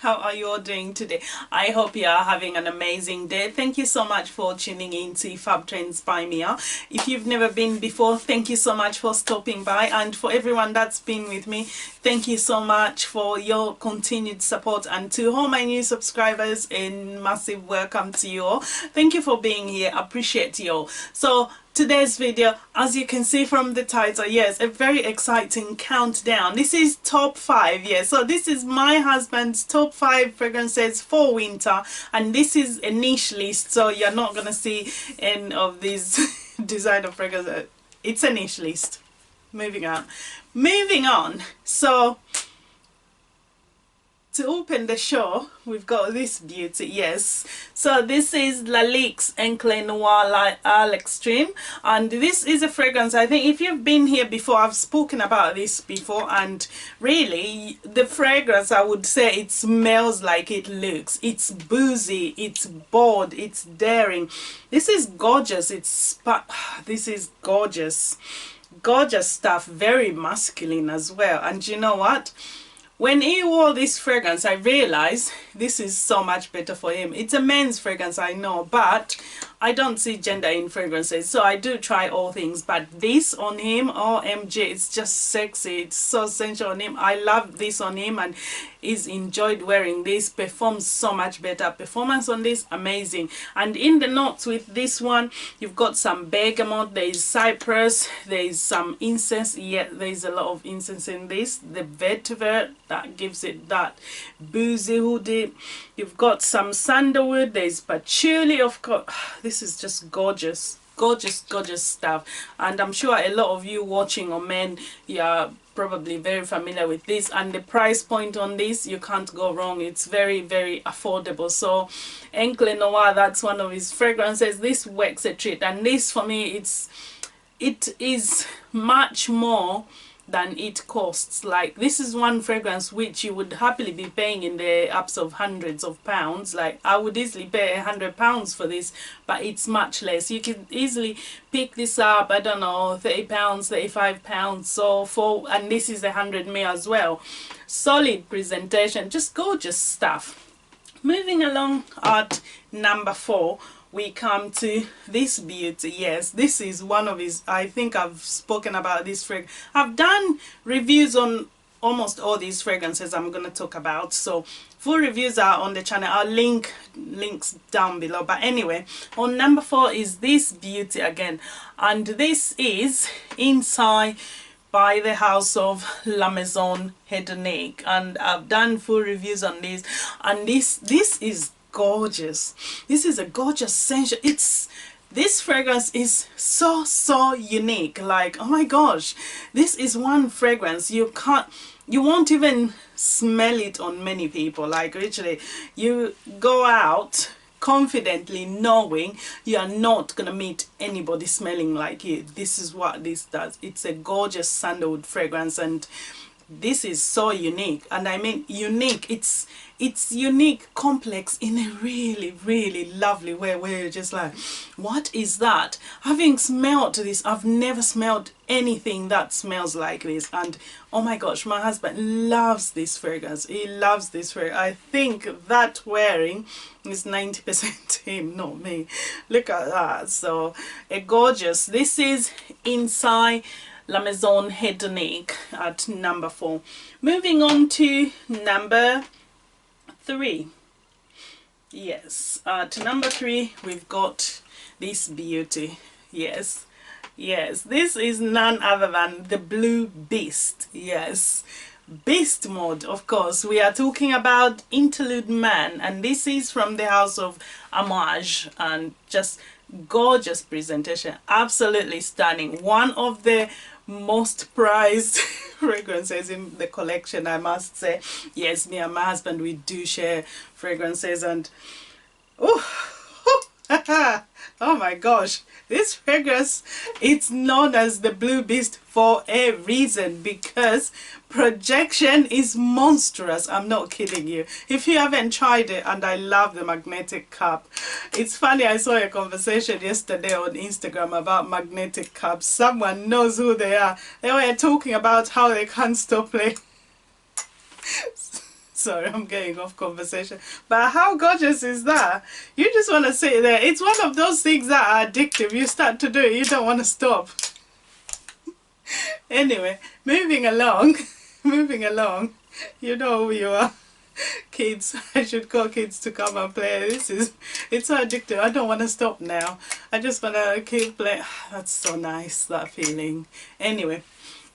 How are you all doing today? I hope you are having an amazing day. Thank you so much for tuning in to Fab Trends by Miya. If you've never been before, thank you so much for stopping by, and for everyone that's been with me, thank you so much for your continued support, and to all my new subscribers, a massive welcome to you all. Thank you for being here. Appreciate you all. So today's video, as you can see from the title, yes, a very exciting countdown. This is top 5, yes. So this is my husband's top 5 fragrances for winter, and this is a niche list, so you're not gonna see any of these designer fragrances. It's a niche list. Moving on. So to open the show, we've got this beauty, yes. So this is Lalique's Encre Noire Extreme, and this is a fragrance, I think if you've been here before, I've spoken about this before, and really the fragrance, I would say it smells like it looks. It's boozy, it's bold, it's daring. This is gorgeous. This is gorgeous stuff, very masculine as well. And you know what? When he wore this fragrance, I realized this is so much better for him. It's a men's fragrance, I know, but I don't see gender in fragrances, so I do try all things. But this on him, OMG, it's just sexy. It's so sensual on him. I love this on him, and he's enjoyed wearing this. Performs so much better. Performance on this, amazing. And in the notes with this one, you've got some bergamot, there is cypress, there is some incense. Yeah, there's a lot of incense in this. The vetiver, that gives it that boozy hoodie. You've got some sandalwood, there's patchouli, of course. This is just gorgeous stuff, and I'm sure a lot of you watching, or men, you're probably very familiar with this, and the price point on this, you can't go wrong. It's very affordable. So Encre Noire, that's one of his fragrances. This works a treat, and this for me, it is much more than it costs. Like, this is one fragrance which you would happily be paying in the ups of hundreds of pounds. Like, I would easily pay £100 for this, but it's much less. You can easily pick this up, I don't know, £30, £35. So and this is 100 ml as well. Solid presentation, just gorgeous stuff. Moving along at number 4, we come to this beauty. Yes, this is one of his, I think I've spoken about this fragrance. I've done reviews on almost all these fragrances I'm going to talk about, so full reviews are on the channel. I'll links down below. But anyway, on number 4 is this beauty again, and this is Inseai by the house of La Maison Headache, and I've done full reviews on this, and this is gorgeous. This is a gorgeous sensual. This fragrance is so unique. Like, oh my gosh, this is one fragrance you won't even smell it on many people. Like, literally, you go out confidently knowing you are not gonna meet anybody smelling like you. This is what this does. It's a gorgeous sandalwood fragrance, and this is so unique. And I mean unique, it's unique, complex in a really lovely way, where you're just like, what is that? Having smelled this, I've never smelled anything that smells like this. And oh my gosh, my husband loves this fragrance. He loves this fragrance. I think that wearing is 90% him, not me. Look at that. So a gorgeous. This is Inseai La Maison Hedonique at number 4. Moving on to number 3. Yes, to number 3, we've got this beauty. Yes, this is none other than the Blue Beast. Yes, beast mode, of course. We are talking about Interludeman, and this is from the house of Amouage, and just gorgeous presentation, absolutely stunning. One of the most prized fragrances in the collection, I must say. Yes, me and my husband, we do share fragrances, and oh my gosh, this fragrance, it's known as the Blue Beast for a reason, because projection is monstrous. I'm not kidding you. If you haven't tried it, and I love the magnetic cup. It's funny, I saw a conversation yesterday on Instagram about magnetic cups. Someone knows who they are. They were talking about how they can't stop playing. Sorry, I'm getting off conversation. But how gorgeous is that? You just want to sit there. It's one of those things that are addictive. You start to do it, you don't want to stop. Anyway, moving along. Moving along. You know who you are. Kids, I should call kids to come and play. It's so addictive. I don't want to stop now. I just want to keep playing. That's so nice, that feeling. Anyway,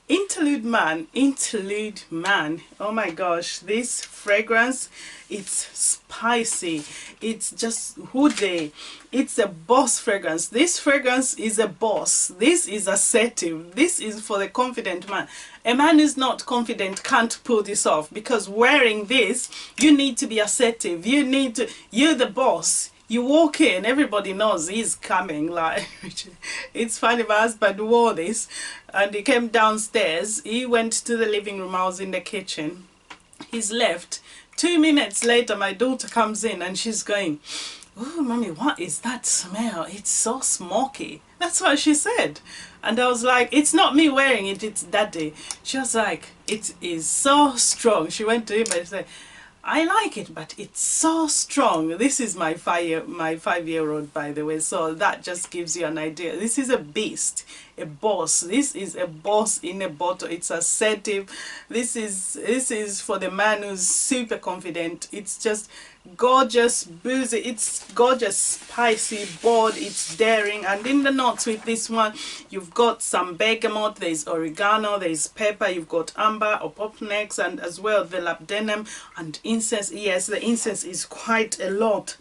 Interludeman. Oh my gosh, this fragrance, it's spicy. It's just hoodie. It's a boss fragrance. This fragrance is a boss. This is assertive. This is for the confident man. A man who's not confident can't pull this off, because wearing this, you need to be assertive. You're the boss. You walk in, everybody knows he's coming. Like, it's funny, my husband wore this and he came downstairs. He went to the living room. I was in the kitchen. He's left. 2 minutes later, my daughter comes in and she's going, "Oh, mommy, what is that smell? It's so smoky." That's what she said. And I was like, "It's not me wearing it, it's daddy." She was like, "It is so strong." She went to him and said, "I like it, but it's so strong." This is my 5-year-old, by the way, so that just gives you an idea. This is a beast, a boss. This is a boss in a bottle. It's assertive. This is for the man who's super confident. It's just gorgeous, boozy. It's gorgeous, spicy, bold. It's daring. And in the notes with this one, you've got some bergamot, there's oregano, there's pepper, you've got amber or popnex, and as well the labdanum and incense. Yes, the incense is quite a lot.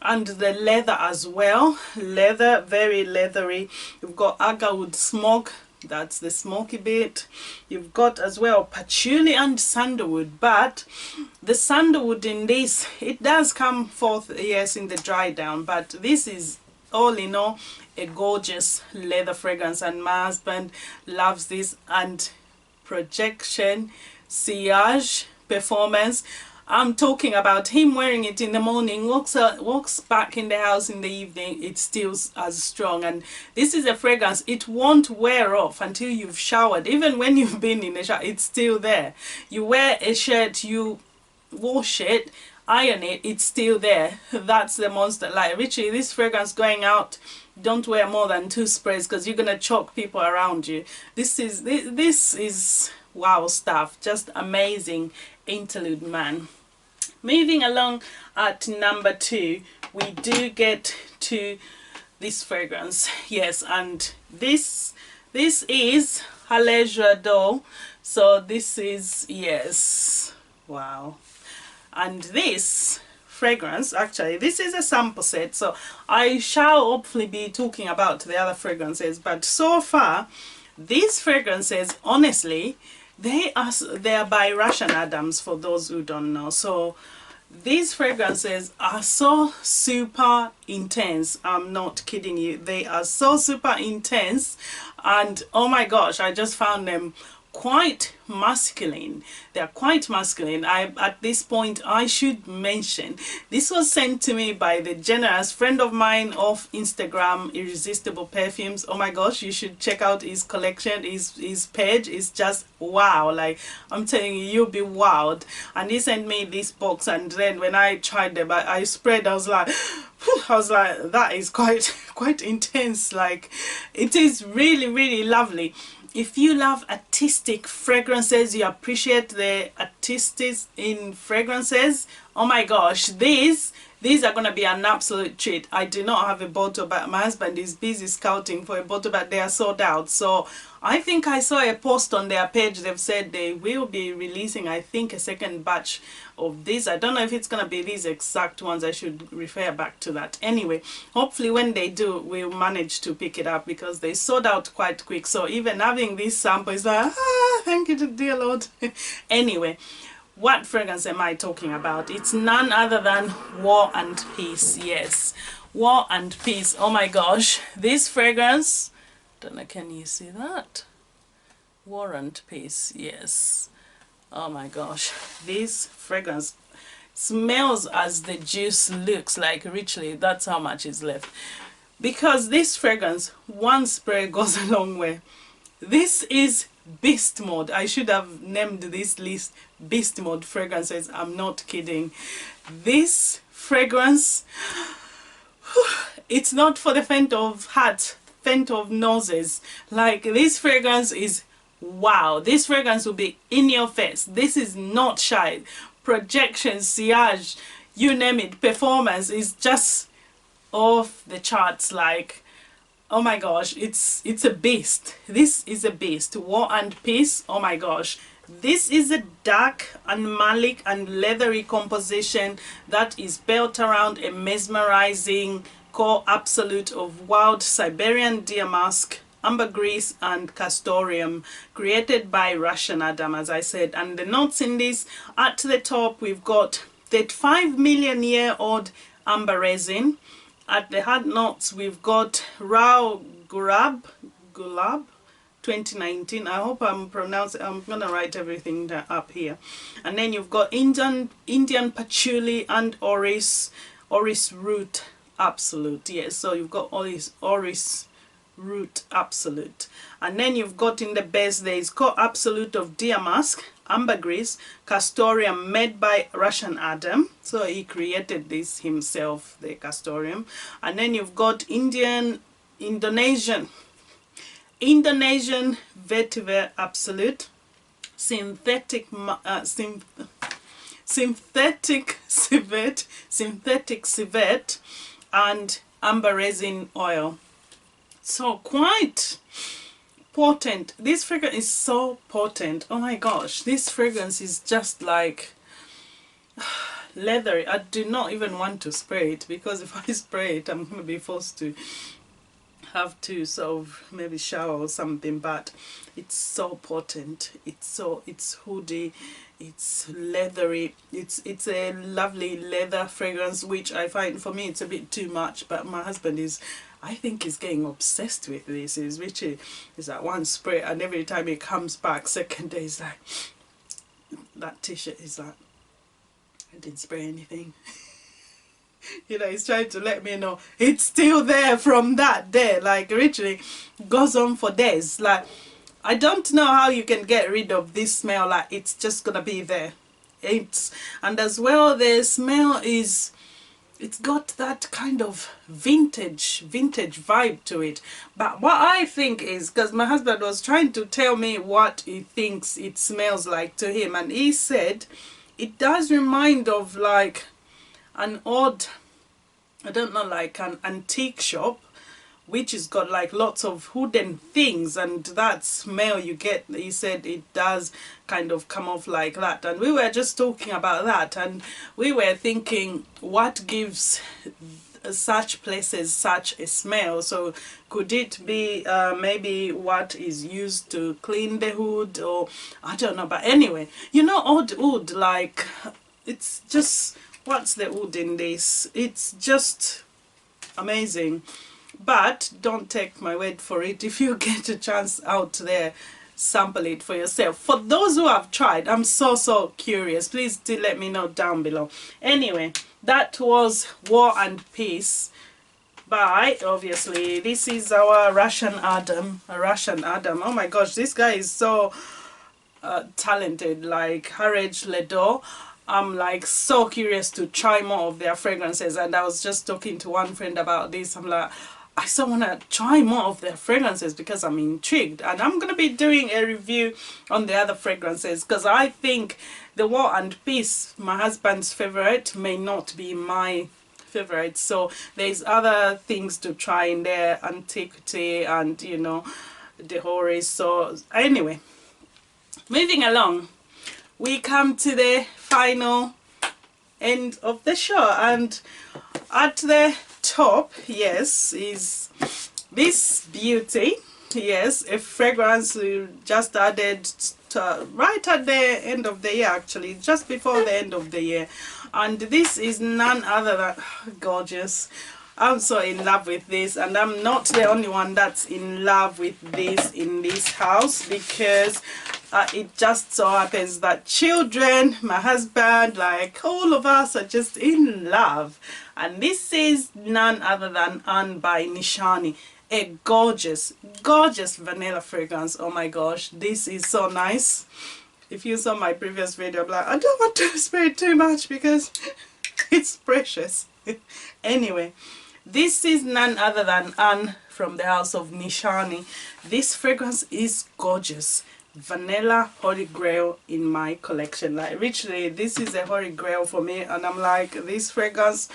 And the leather as well. Leather, very leathery. You've got agarwood smoke. That's the smoky bit. You've got as well patchouli and sandalwood, but the sandalwood in this, it does come forth, yes, in the dry down, but this is all in all a gorgeous leather fragrance, and my husband loves this. And projection, sillage, performance. I'm talking about him wearing it in the morning, walks back in the house in the evening, it's still as strong. And this is a fragrance, it won't wear off until you've showered. Even when you've been in the shower, it's still there. You wear a shirt, you wash it, iron it, it's still there. That's the monster. Like, Richie, this fragrance going out, don't wear more than 2 sprays because you're gonna choke people around you. This is wow stuff, just amazing. Interludeman. Moving along at number 2, we do get to this fragrance. Yes, and this is ALGHABRA. So this is, yes, wow. And this fragrance, actually this is a sample set, so I shall hopefully be talking about the other fragrances, but so far these fragrances, honestly, they are by Russian Adams, for those who don't know. So these fragrances are so super intense. I'm not kidding you. They are so super intense, and oh my gosh, I just found them quite masculine. They're quite masculine. At this point I should mention, this was sent to me by the generous friend of mine of Instagram, Irresistible Perfumes. Oh my gosh, you should check out his collection. His page is just wow. Like, I'm telling you, you'll be wowed. And he sent me this box, and then when I tried them, I sprayed, I was like that is quite intense. Like, it is really lovely. If you love artistic fragrances, you appreciate the artistic in fragrances, oh my gosh, these are going to be an absolute treat. I do not have a bottle, but my husband is busy scouting for a bottle, but they are sold out. So I think I saw a post on their page. They've said they will be releasing, I think, a second batch of these. I don't know if it's going to be these exact ones. I should refer back to that. Anyway, hopefully when they do, we'll manage to pick it up, because they sold out quite quick. So even having this sample is like, thank you to dear Lord. Anyway, what fragrance am I talking about? It's none other than War and Peace. Yes, War and Peace. Oh my gosh, this fragrance, don't know, can you see that? War and Peace. Yes, oh my gosh, this fragrance smells as the juice looks. Like, richly, that's how much is left, because this fragrance, one spray goes a long way. This is beast mode. I should have named this list beast mode fragrances. I'm not kidding. This fragrance, it's not for the faint of heart, faint of noses. Like, this fragrance is wow. This fragrance will be in your face. This is not shy. Projection, sillage, you name it, performance is just off the charts. Like, oh my gosh, it's a beast. This is a beast. War and Peace, oh my gosh. This is a dark and malic and leathery composition that is built around a mesmerizing core absolute of wild Siberian damask, ambergris and castoreum, created by Russian Adam, as I said. And the notes in this, at the top we've got 35 million year old amber resin. At the hard notes we've got raw gulab 2019. I hope I'm pronouncing, I'm gonna write everything up here. And then you've got Indian patchouli and orris root absolute. Yes, so you've got orris root absolute. And then you've got in the base there is core absolute of damask, ambergris, castoreum, made by Russian Adam. So he created this himself, the castoreum. And then you've got Indonesian vetiver absolute, synthetic civet, and amber resin oil. So quite potent. This fragrance is so potent. Oh my gosh, this fragrance is just like leathery. I do not even want to spray it, because if I spray it I'm going to be forced to have to sort of maybe shower or something. But it's so potent, it's hoody, it's leathery, it's a lovely leather fragrance, which I find for me it's a bit too much. But my husband is, I think he's getting obsessed with this. Is Richie is like one spray, and every time he comes back second day he's like, that t-shirt is like, I didn't spray anything. You know, he's trying to let me know it's still there from that day. Like, literally goes on for days. Like, I don't know how you can get rid of this smell. Like, it's just gonna be there. And as well, the smell is, it's got that kind of vintage vibe to it. But what I think is, because my husband was trying to tell me what he thinks it smells like to him, and he said it does remind of like an odd, I don't know, like an antique shop which has got like lots of hidden things, and that smell you get, he said it does kind of come off like that. And we were just talking about that, and we were thinking what gives such places such a smell. So could it be maybe what is used to clean the wood, or I don't know. But anyway, you know, odd wood, like, it's just, what's the wood in this? It's just amazing. But don't take my word for it. If you get a chance out there, sample it for yourself. For those who have tried, I'm so curious. Please do let me know down below. Anyway, that was War and Peace by, obviously, this is our Russian Adam. Oh my gosh, this guy is so talented. Like, Areej, Dore. I'm like so curious to try more of their fragrances, and I was just talking to one friend about this. I'm like, I still want to try more of their fragrances because I'm intrigued, and I'm going to be doing a review on the other fragrances, because I think the War and Peace, my husband's favorite, may not be my favorite. So there's other things to try in there, antiquity and, you know, the horrors. So anyway, moving along, we come to the final end of the show, and at the top, yes, is this beauty. Yes, a fragrance we just added to, right at the end of the year, actually just before the end of the year, and this is none other than gorgeous. I'm so in love with this, and I'm not the only one that's in love with this in this house, because it just so happens that children, my husband, like all of us are just in love. And this is none other than Unbind by Nishane. a gorgeous, gorgeous vanilla fragrance. Oh my gosh, this is so nice. If you saw my previous video, I'm like, I don't want to spray too much because it's precious. Anyway, this is none other than Anne from the house of Nishane. This fragrance is gorgeous. Vanilla holy grail in my collection. Like literally, this is a holy grail for me, and I'm like, this fragrance,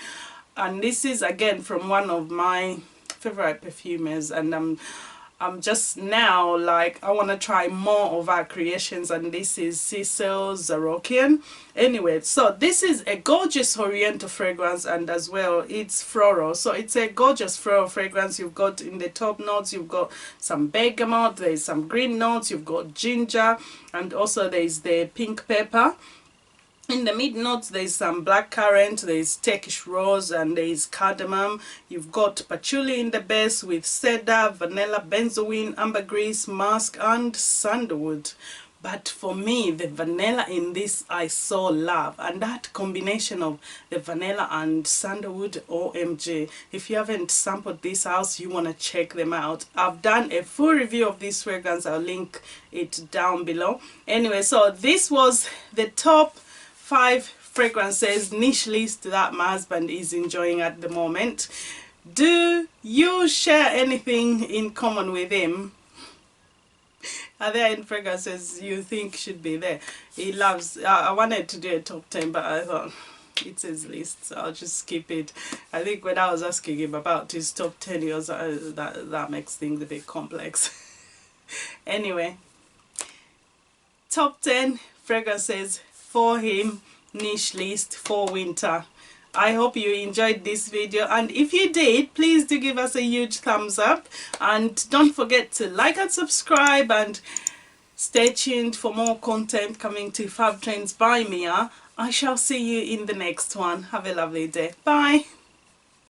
and this is again from one of my favorite perfumers, and I'm just now like, I want to try more of our creations, and this is Cecil Zarokian. Anyway, so this is a gorgeous oriental fragrance, and as well it's floral, so it's a gorgeous floral fragrance. You've got in the top notes, you've got some bergamot, there's some green notes, you've got ginger, and also there's the pink pepper. In the mid notes, there's some blackcurrant, there's Turkish rose, and there's cardamom. You've got patchouli in the base with cedar, vanilla, benzoin, ambergris, musk, and sandalwood. But for me, the vanilla in this I so love, and that combination of the vanilla and sandalwood, OMG. If you haven't sampled this house, you want to check them out. I've done a full review of this fragrance. I'll link it down below. Anyway, so this was the top 5 fragrances niche list that my husband is enjoying at the moment. Do you share anything in common with him? Are there any fragrances you think should be there? He loves, I wanted to do a top 10, but I thought it's his list, so I'll just skip it. I think when I was asking him about his top 10, he was that makes things a bit complex. Anyway, top 10 fragrances for him, niche list for winter. I hope you enjoyed this video, and if you did, please do give us a huge thumbs up, and don't forget to like and subscribe, and stay tuned for more content coming to Fab Trends by Miya. I shall see you in the next one. Have a lovely day. Bye.